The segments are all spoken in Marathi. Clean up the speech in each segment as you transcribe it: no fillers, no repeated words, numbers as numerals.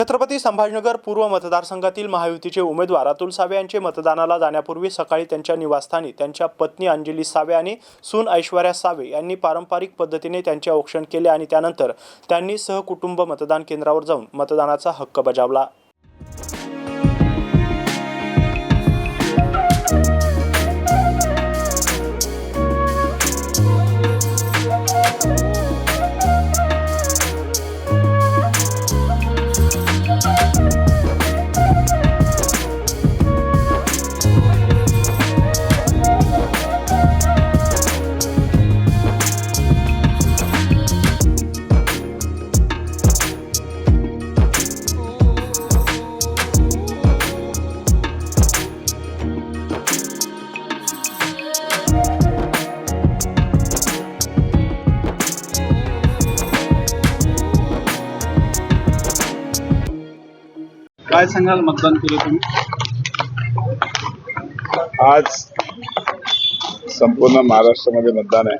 छत्रपती संभाजीनगर पूर्व मतदारसंघातील महायुतीचे उमेदवार अतुल सावे यांचे मतदानाला जाण्यापूर्वी सकाळी त्यांच्या निवासस्थानी त्यांच्या पत्नी अंजली सावे आणि सून ऐश्वर्या सावे यांनी पारंपरिक पद्धतीने त्यांचे औक्षण केले आणि त्यानंतर त्यांनी सहकुटुंब मतदान केंद्रावर जाऊन मतदानाचा हक्क बजावला। काय सांगाल, मतदान केलं तुम्ही? आज संपूर्ण महाराष्ट्रामध्ये मतदान आहे,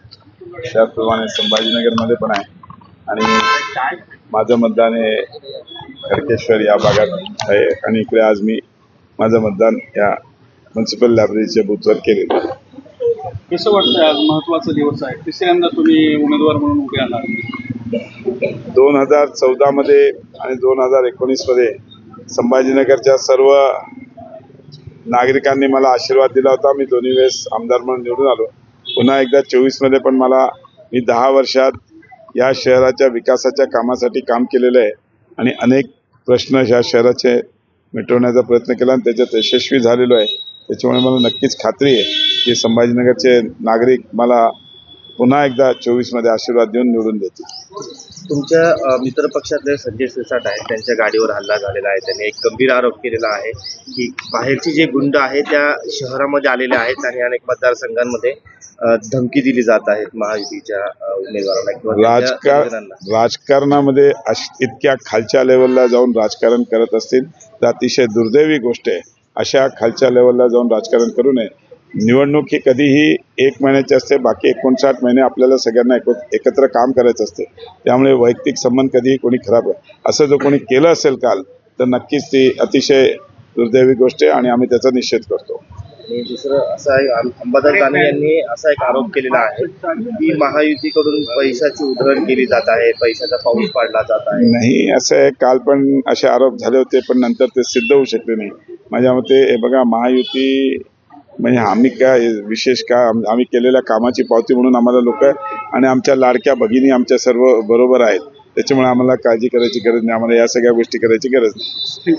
त्याचप्रमाणे संभाजीनगरमध्ये पण आहे आणि माझं मतदान हे खडकेश्वर या भागात आहे आणि इकडे आज मी माझं मतदान या म्युन्सिपल लायब्ररीच्या बूथवर केलेलं आहे। कसं वाटतं, आज महत्त्वाचा दिवस आहे, तिसऱ्यांदा तुम्ही उमेदवार म्हणून उभे आहात। 2014 मध्ये आणि 2019 मध्ये संभाजीनगरच्या सर्व नागरिकांनी मला आशीर्वाद दिला होता। मी दोन्ही वेळेस आमदार म्हणून निवडून आलो। पुन्हा एकदा 24 मध्ये पण मी 10 वर्षात या शहराच्या विकासाच्या कामासाठी काम केलेलं आहे आणि अनेक प्रश्न या शहराचे मिटवण्याचा प्रयत्न केला आणि त्याच्यात यशस्वी झालेलो आहे। त्याच्यामुळे मला नक्कीच खात्री आहे की संभाजीनगरचे नागरिक मला पुन्हा एकदा 24 मध्ये आशीर्वाद देऊन निवडून देतील। तुमच्या मित्र पक्षातले संजय सिरसाट आहेत, त्यांच्या गाडीवर हल्ला झालेला आहे। त्यांनी एक गंभीर आरोप केलेला आहे की बाहेरचे जे गुंड आहेत त्या शहरामध्ये आलेले आहेत आणि अनेक मतदारसंघांमध्ये धमकी दिली जात आहेत महायुतीच्या उमेदवारांना किंवा राजकारणामध्ये इतक्या खालच्या लेवलला जाऊन राजकारण करत असतील तर अतिशय दुर्दैवी गोष्ट आहे। अशा खालच्या लेवलला जाऊन राजकारण करू नये। निवडणूक ही कधीही 1 महिन्याची असते, बाकी 59 महिने आपल्याला सगळ्यांना एकत्र काम करायचं असते। त्यामुळे वैयक्तिक संबंध कधीही कोणी खराब आहे असं जो कोणी केलं असेल काल तर नक्कीच ती अतिशय दुर्दैवी गोष्ट आहे आणि आम्ही त्याचा निषेध करतो। आणि दुसरं असं आहे, अंबादास दानवे यांनी असा एक आरोप केलेला आहे की महायुतीकडून पैशाची उधळण केली जात आहे, पैशाचा पाऊस पाडला जात आहे। नाही, असं आहे, काल पण असे आरोप झाले होते पण नंतर ते सिद्ध होऊ शकले नाही। माझ्या मते हे बघा, महायुती म्हणजे आम्ही काय विशेष काय, आम्ही केलेल्या कामाची पावती म्हणून आम्हाला लोक आणि आमच्या लाडक्या भगिनी आमच्या सर्व बरोबर आहेत। त्याच्यामुळे आम्हाला काळजी करायची गरज नाही, आम्हाला या सगळ्या गोष्टी करायची गरज नाही।